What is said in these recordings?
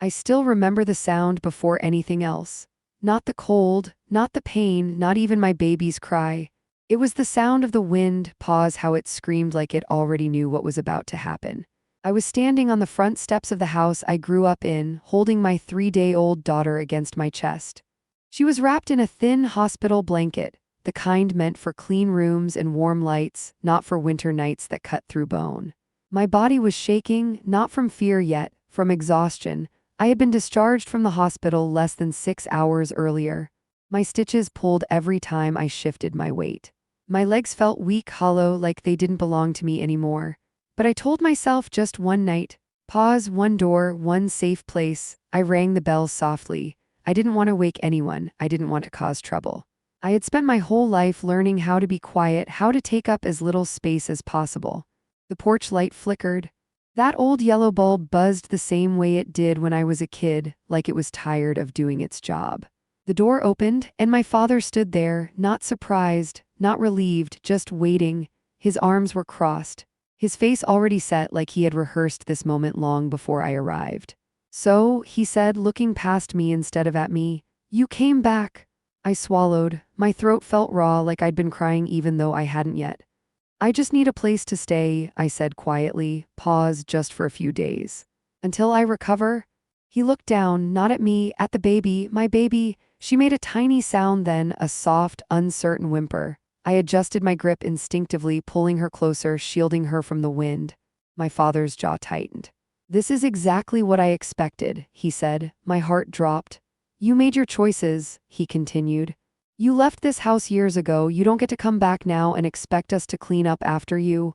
I still remember the sound before anything else. Not the cold, not the pain, not even my baby's cry. It was the sound of the wind, pause how it screamed like it already knew what was about to happen. I was standing on the front steps of the house I grew up in, holding my 3-day-old daughter against my chest. She was wrapped in a thin hospital blanket, the kind meant for clean rooms and warm lights, not for winter nights that cut through bone. My body was shaking, not from fear yet, from exhaustion. I had been discharged from the hospital less than 6 hours earlier. My stitches pulled every time I shifted my weight. My legs felt weak, hollow, like they didn't belong to me anymore. But I told myself just one night, pause, one door, one safe place. I rang the bell softly. I didn't want to wake anyone. I didn't want to cause trouble. I had spent my whole life learning how to be quiet, how to take up as little space as possible. The porch light flickered. That old yellow bulb buzzed the same way it did when I was a kid, like it was tired of doing its job. The door opened, and my father stood there, not surprised, not relieved, just waiting. His arms were crossed, his face already set like he had rehearsed this moment long before I arrived. "So," he said, looking past me instead of at me, "you came back." I swallowed. My throat felt raw, like I'd been crying even though I hadn't yet. "I just need a place to stay," I said quietly, pause just for a few days. "Until I recover?" He looked down, not at me, at the baby, my baby. She made a tiny sound then, a soft, uncertain whimper. I adjusted my grip instinctively, pulling her closer, shielding her from the wind. My father's jaw tightened. "This is exactly what I expected," he said. My heart dropped. "You made your choices," he continued. "You left this house years ago. You don't get to come back now and expect us to clean up after you."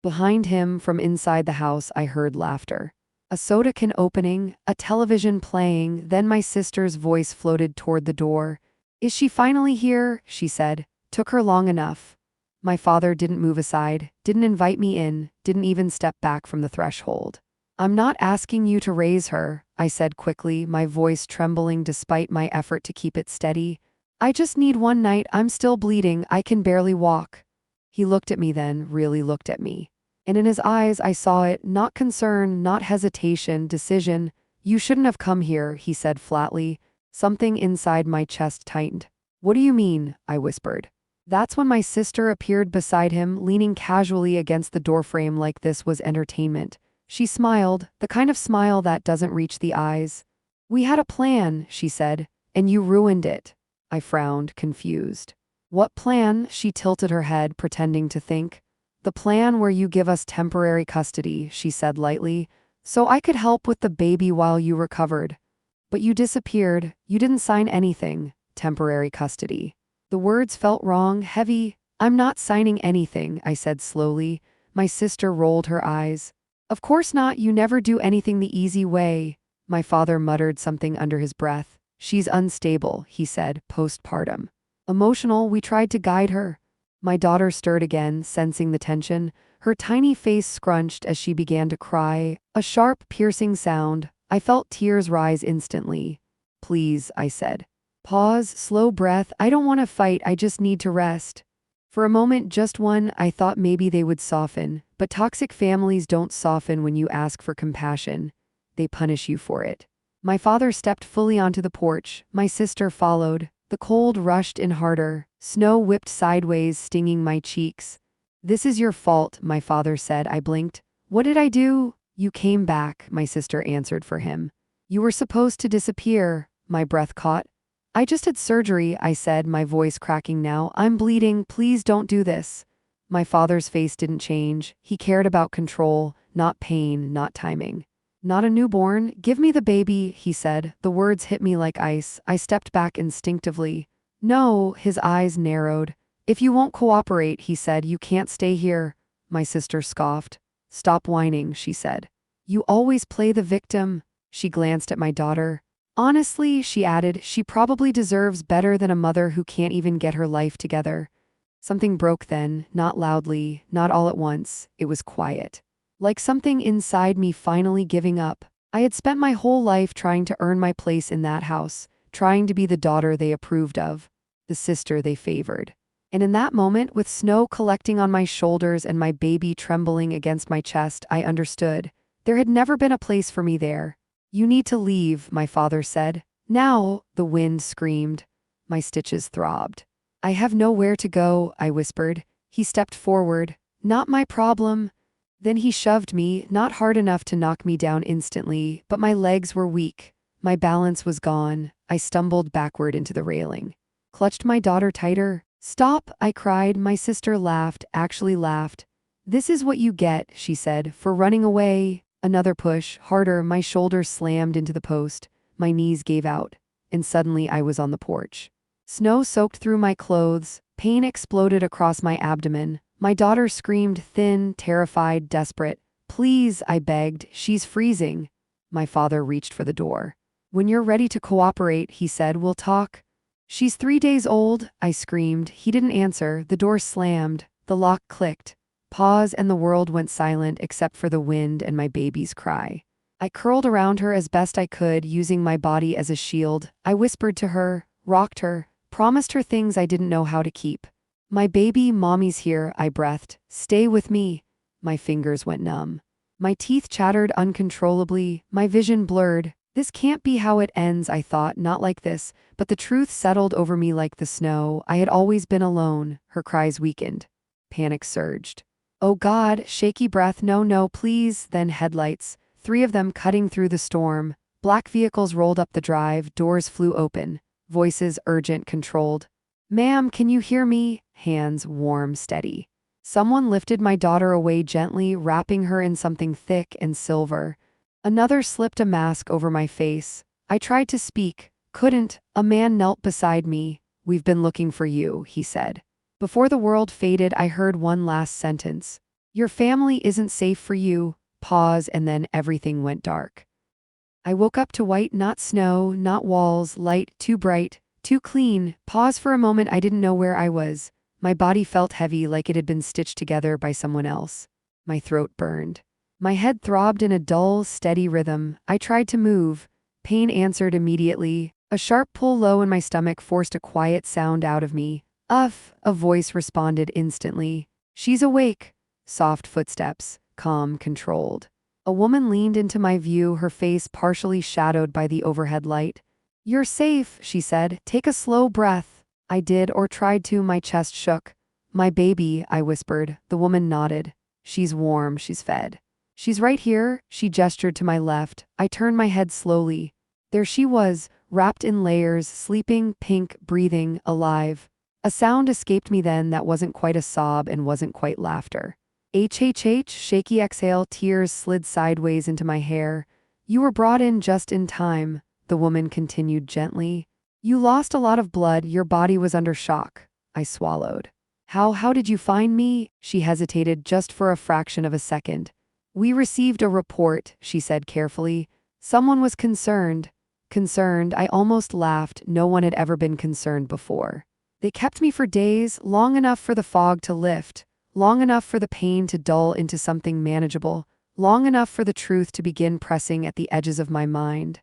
Behind him, from inside the house, I heard laughter. A soda can opening, a television playing, then my sister's voice floated toward the door. "Is she finally here?" she said. "Took her long enough." My father didn't move aside, didn't invite me in, didn't even step back from the threshold. "I'm not asking you to raise her," I said quickly, my voice trembling despite my effort to keep it steady. "I just need one night. I'm still bleeding. I can barely walk." He looked at me then, really looked at me. And in his eyes I saw it, not concern, not hesitation, decision. "You shouldn't have come here," he said flatly. Something inside my chest tightened. "What do you mean?" I whispered. That's when my sister appeared beside him, leaning casually against the doorframe like this was entertainment. She smiled, the kind of smile that doesn't reach the eyes. "We had a plan," she said, "and you ruined it." I frowned, confused. "What plan?" She tilted her head, pretending to think. "The plan where you give us temporary custody," she said lightly, "so I could help with the baby while you recovered. But you disappeared. You didn't sign anything. Temporary custody." The words felt wrong, heavy. "I'm not signing anything," I said slowly. My sister rolled her eyes. "Of course not. You never do anything the easy way." My father muttered something under his breath. "She's unstable," he said, postpartum. "Emotional. We tried to guide her." My daughter stirred again, sensing the tension. Her tiny face scrunched as she began to cry. A sharp, piercing sound. I felt tears rise instantly. "Please," I said. Pause, slow breath. "I don't want to fight. I just need to rest." For a moment, just one, I thought maybe they would soften. But toxic families don't soften when you ask for compassion. They punish you for it. My father stepped fully onto the porch. My sister followed. The cold rushed in harder. Snow whipped sideways, stinging my cheeks. "This is your fault," my father said. I blinked. "What did I do?" "You came back," my sister answered for him. "You were supposed to disappear." My breath caught. "I just had surgery," I said, my voice cracking now. "I'm bleeding. Please don't do this." My father's face didn't change. He cared about control, not pain, not timing. "Not a newborn. Give me the baby," he said. The words hit me like ice. I stepped back instinctively. "No," his eyes narrowed. "If you won't cooperate," he said, "you can't stay here." My sister scoffed. "Stop whining," she said. "You always play the victim." She glanced at my daughter. "Honestly," she added, "she probably deserves better than a mother who can't even get her life together." Something broke then, not loudly, not all at once. It was quiet. Like something inside me finally giving up. I had spent my whole life trying to earn my place in that house, trying to be the daughter they approved of, the sister they favored. And in that moment, with snow collecting on my shoulders and my baby trembling against my chest, I understood. There had never been a place for me there. You need to leave, my father said. Now, the wind screamed. My stitches throbbed. I have nowhere to go, I whispered. He stepped forward. Not my problem. Then he shoved me, not hard enough to knock me down instantly, but my legs were weak. My balance was gone. I stumbled backward into the railing. Clutched my daughter tighter. Stop, I cried. My sister laughed, actually laughed. This is what you get, she said, for running away. Another push, harder, my shoulder slammed into the post. My knees gave out, and suddenly I was on the porch. Snow soaked through my clothes. Pain exploded across my abdomen. My daughter screamed, thin, terrified, desperate. Please, I begged, she's freezing. My father reached for the door. When you're ready to cooperate, he said, we'll talk. She's 3 days old, I screamed. He didn't answer. The door slammed. The lock clicked. Pause, and the world went silent except for the wind and my baby's cry. I curled around her as best I could, using my body as a shield. I whispered to her, rocked her, promised her things I didn't know how to keep. My baby, mommy's here, I breathed. Stay with me. My fingers went numb. My teeth chattered uncontrollably, my vision blurred. This can't be how it ends, I thought, not like this, but the truth settled over me like the snow. I had always been alone. Her cries weakened. Panic surged. Oh God, shaky breath, no, no, please. Then headlights, 3 of them cutting through the storm. Black vehicles rolled up the drive, doors flew open. Voices urgent, controlled. Ma'am, can you hear me? Hands warm, steady. Someone lifted my daughter away gently, wrapping her in something thick and silver. Another slipped a mask over my face. I tried to speak, couldn't. A man knelt beside me. We've been looking for you, he said. Before the world faded, I heard one last sentence. Your family isn't safe for you. Pause, and then everything went dark. I woke up to white, not snow, not walls, light, too bright, too clean. Pause for a moment, I didn't know where I was. My body felt heavy, like it had been stitched together by someone else. My throat burned. My head throbbed in a dull, steady rhythm. I tried to move. Pain answered immediately. A sharp pull low in my stomach forced a quiet sound out of me. Uff, a voice responded instantly. She's awake. Soft footsteps, calm, controlled. A woman leaned into my view, her face partially shadowed by the overhead light. You're safe, she said. Take a slow breath. I did, or tried to. My chest shook. My baby, I whispered. The woman nodded. She's warm, she's fed. She's right here, she gestured to my left. I turned my head slowly. There she was, wrapped in layers, sleeping, pink, breathing, alive. A sound escaped me then that wasn't quite a sob and wasn't quite laughter. HHH, shaky exhale, tears slid sideways into my hair. You were brought in just in time, the woman continued gently. You lost a lot of blood, your body was under shock. I swallowed. How did you find me? She hesitated just for a fraction of a second. We received a report, she said carefully. Someone was concerned. Concerned, I almost laughed. No one had ever been concerned before. They kept me for days, long enough for the fog to lift, long enough for the pain to dull into something manageable, long enough for the truth to begin pressing at the edges of my mind.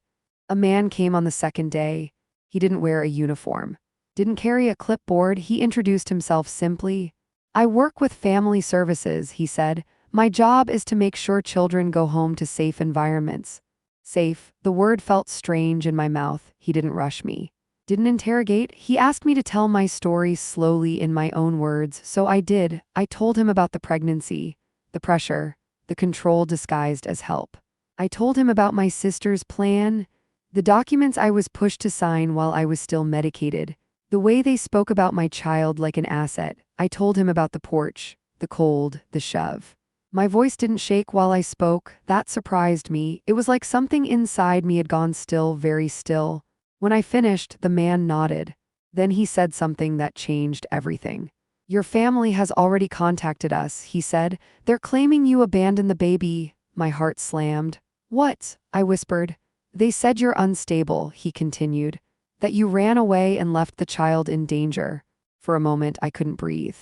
A man came on the second day. He didn't wear a uniform, didn't carry a clipboard. He introduced himself simply. I work with family services, he said. My job is to make sure children go home to safe environments. Safe, the word felt strange in my mouth. He didn't rush me. Didn't interrogate. He asked me to tell my story slowly in my own words, so I did. I told him about the pregnancy, the pressure, the control disguised as help. I told him about my sister's plan, the documents I was pushed to sign while I was still medicated, the way they spoke about my child like an asset. I told him about the porch, the cold, the shove. My voice didn't shake while I spoke. That surprised me. It was like something inside me had gone still, very still. When I finished, the man nodded. Then he said something that changed everything. Your family has already contacted us, he said. They're claiming you abandoned the baby. My heart slammed. What? I whispered. They said you're unstable, he continued. That you ran away and left the child in danger. For a moment, I couldn't breathe.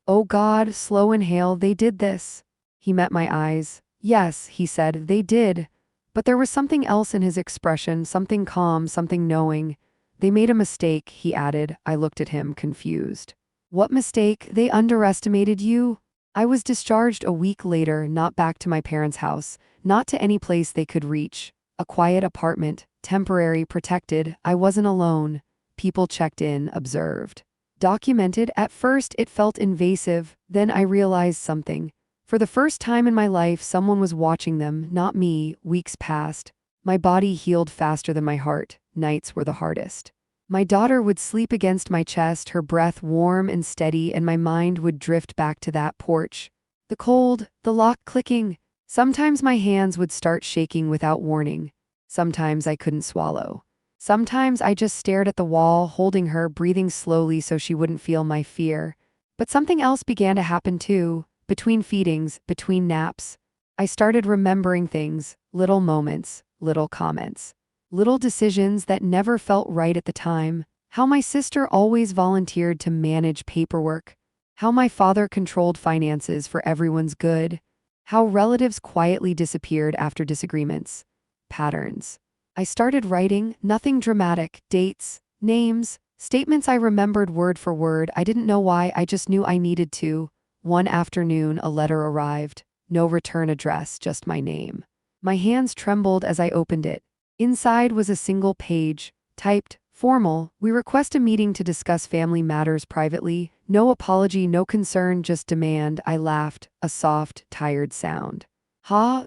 Oh God, slow inhale, they did this. He met my eyes. Yes, he said, they did. But there was something else in his expression, something calm, something knowing. They made a mistake, he added. I looked at him, confused. What mistake? They underestimated you? I was discharged a week later, not back to my parents' house, not to any place they could reach. A quiet apartment, temporary, protected. I wasn't alone. People checked in, observed. Documented. At first, it felt invasive. Then I realized something. For the first time in my life, someone was watching them, not me. Weeks passed. My body healed faster than my heart. Nights were the hardest. My daughter would sleep against my chest, her breath warm and steady, and my mind would drift back to that porch. The cold, the lock clicking. Sometimes my hands would start shaking without warning. Sometimes I couldn't swallow. Sometimes I just stared at the wall, holding her, breathing slowly so she wouldn't feel my fear. But something else began to happen too. Between feedings, between naps, I started remembering things, little moments, little comments, little decisions that never felt right at the time. How my sister always volunteered to manage paperwork. How my father controlled finances for everyone's good. How relatives quietly disappeared after disagreements. Patterns. I started writing, nothing dramatic, dates, names, statements I remembered word for word. I didn't know why, I just knew I needed to. One afternoon, a letter arrived. No return address, just my name. My hands trembled as I opened it. Inside was a single page, typed, formal. We request a meeting to discuss family matters privately. No apology, no concern, just demand. I laughed, a soft, tired sound.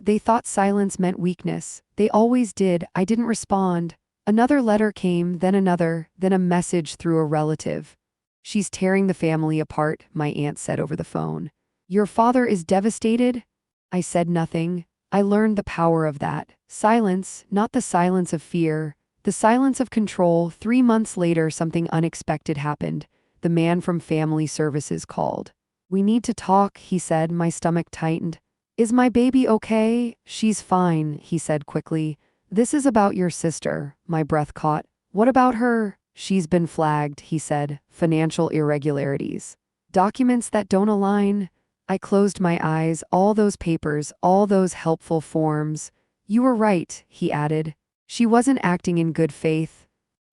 They thought silence meant weakness. They always did. I didn't respond. Another letter came, then another, then a message through a relative. She's tearing the family apart, my aunt said over the phone. Your father is devastated? I said nothing. I learned the power of that. Silence, not the silence of fear, the silence of control. 3 months later, something unexpected happened. The man from family services called. We need to talk, he said. My stomach tightened. Is my baby okay? She's fine, he said quickly. This is about your sister. My breath caught. What about her? She's been flagged, he said. Financial irregularities. Documents that don't align. I closed my eyes. All those papers, all those helpful forms. You were right, he added. She wasn't acting in good faith.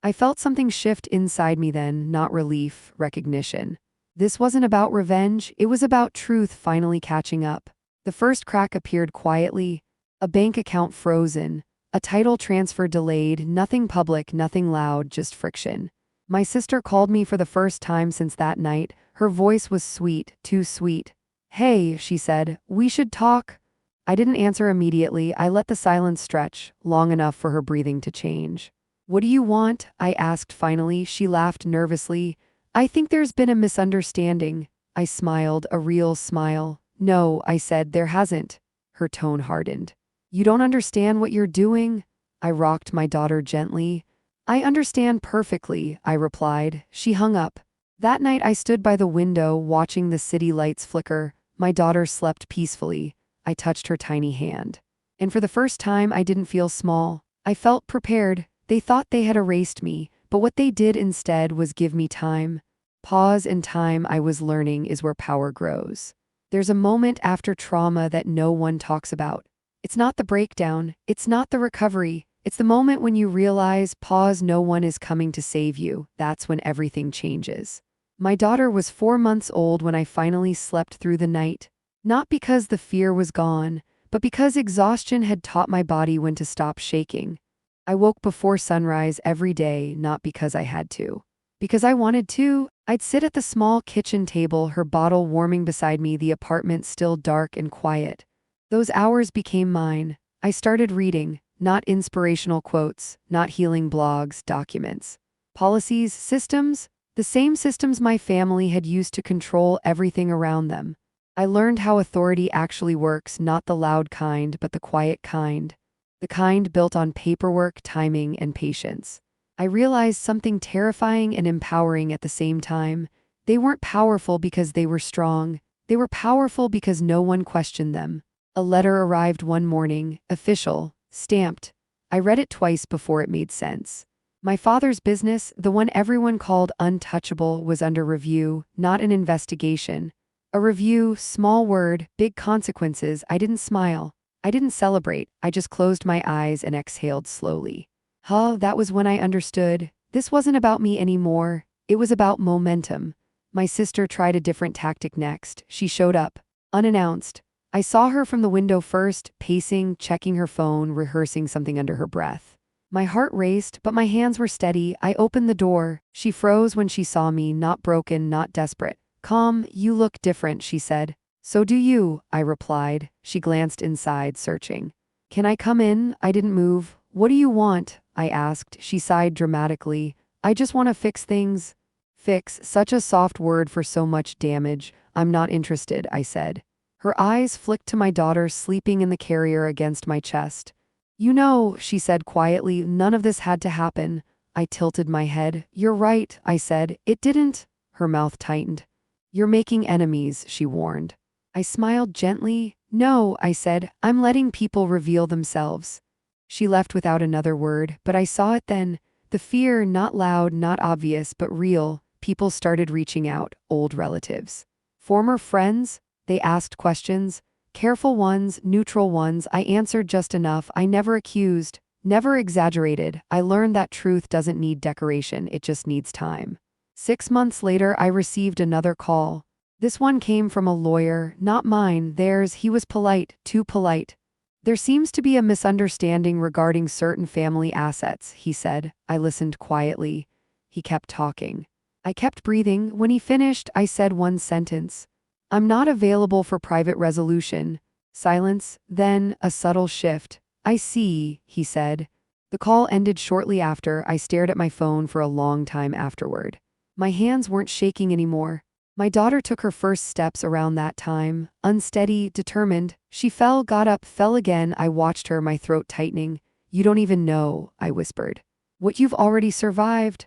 I felt something shift inside me then, not relief, recognition. This wasn't about revenge, it was about truth finally catching up. The first crack appeared quietly. A bank account frozen. A title transfer delayed, nothing public, nothing loud, just friction. My sister called me for the first time since that night. Her voice was sweet, too sweet. Hey, she said, we should talk. I didn't answer immediately. I let the silence stretch, long enough for her breathing to change. What do you want? I asked finally. She laughed nervously. I think there's been a misunderstanding. I smiled, a real smile. No, I said, there hasn't. Her tone hardened. You don't understand what you're doing? I rocked my daughter gently. I understand perfectly, I replied. She hung up. That night I stood by the window watching the city lights flicker. My daughter slept peacefully. I touched her tiny hand. And for the first time I didn't feel small. I felt prepared. They thought they had erased me, but what they did instead was give me time. Pause and time, I was learning, is where power grows. There's a moment after trauma that no one talks about. It's not the breakdown, it's not the recovery, it's the moment when you realize, pause, no one is coming to save you. That's when everything changes. My daughter was 4 months old when I finally slept through the night. Not because the fear was gone, but because exhaustion had taught my body when to stop shaking. I woke before sunrise every day, not because I had to. Because I wanted to. I'd sit at the small kitchen table, her bottle warming beside me, the apartment still dark and quiet. Those hours became mine. I started reading, not inspirational quotes, not healing blogs, documents. Policies, systems, the same systems my family had used to control everything around them. I learned how authority actually works, not the loud kind, but the quiet kind. The kind built on paperwork, timing, and patience. I realized something terrifying and empowering at the same time. They weren't powerful because they were strong. They were powerful because no one questioned them. A letter arrived one morning, official, stamped. I read it twice before it made sense. My father's business, the one everyone called untouchable, was under review, not an investigation. A review, small word, big consequences. I didn't smile. I didn't celebrate. I just closed my eyes and exhaled slowly. That was when I understood. This wasn't about me anymore. It was about momentum. My sister tried a different tactic next. She showed up, unannounced. I saw her from the window first, pacing, checking her phone, rehearsing something under her breath. My heart raced, but my hands were steady. I opened the door. She froze when she saw me, not broken, not desperate. "Calm, you look different," she said. "So do you," I replied. She glanced inside, searching. "Can I come in?" I didn't move. "What do you want?" I asked. She sighed dramatically. "I just want to fix things." Fix, such a soft word for so much damage. "I'm not interested," I said. Her eyes flicked to my daughter sleeping in the carrier against my chest. "You know," she said quietly, "none of this had to happen." I tilted my head. "You're right," I said. "It didn't." Her mouth tightened. "You're making enemies," she warned. I smiled gently. "No," I said. "I'm letting people reveal themselves." She left without another word, but I saw it then. The fear, not loud, not obvious, but real. People started reaching out, old relatives. Former friends? They asked questions. Careful ones, neutral ones. I answered just enough. I never accused, never exaggerated. I learned that truth doesn't need decoration, it just needs time. 6 months later, I received another call. This one came from a lawyer, not mine, theirs. He was polite, too polite. "There seems to be a misunderstanding regarding certain family assets," he said. I listened quietly. He kept talking. I kept breathing. When he finished, I said one sentence. "I'm not available for private resolution." Silence, then a subtle shift. "I see," he said. The call ended shortly after. I stared at my phone for a long time afterward. My hands weren't shaking anymore. My daughter took her first steps around that time, unsteady, determined. She fell, got up, fell again. I watched her, my throat tightening. "You don't even know," I whispered. "What you've already survived."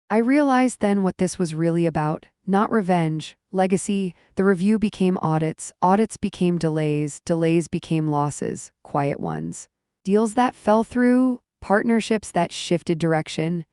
I realized then what this was really about. Not revenge, legacy. The review became audits, audits became delays, delays became losses, quiet ones. Deals that fell through, partnerships that shifted direction.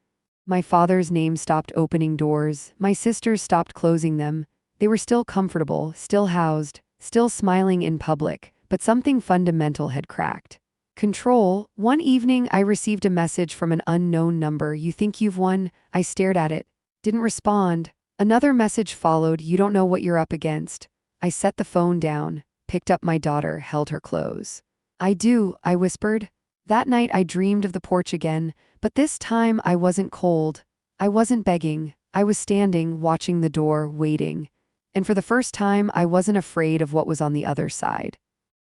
My father's name stopped opening doors, my sisters stopped closing them. They were still comfortable, still housed, still smiling in public, but something fundamental had cracked. Control. One evening, I received a message from an unknown number. "You think you've won?" I stared at it. Didn't respond. Another message followed. "You don't know what you're up against." I set the phone down, picked up my daughter, held her close. "I do," I whispered. That night I dreamed of the porch again, but this time I wasn't cold. I wasn't begging. I was standing, watching the door, waiting. And for the first time, I wasn't afraid of what was on the other side.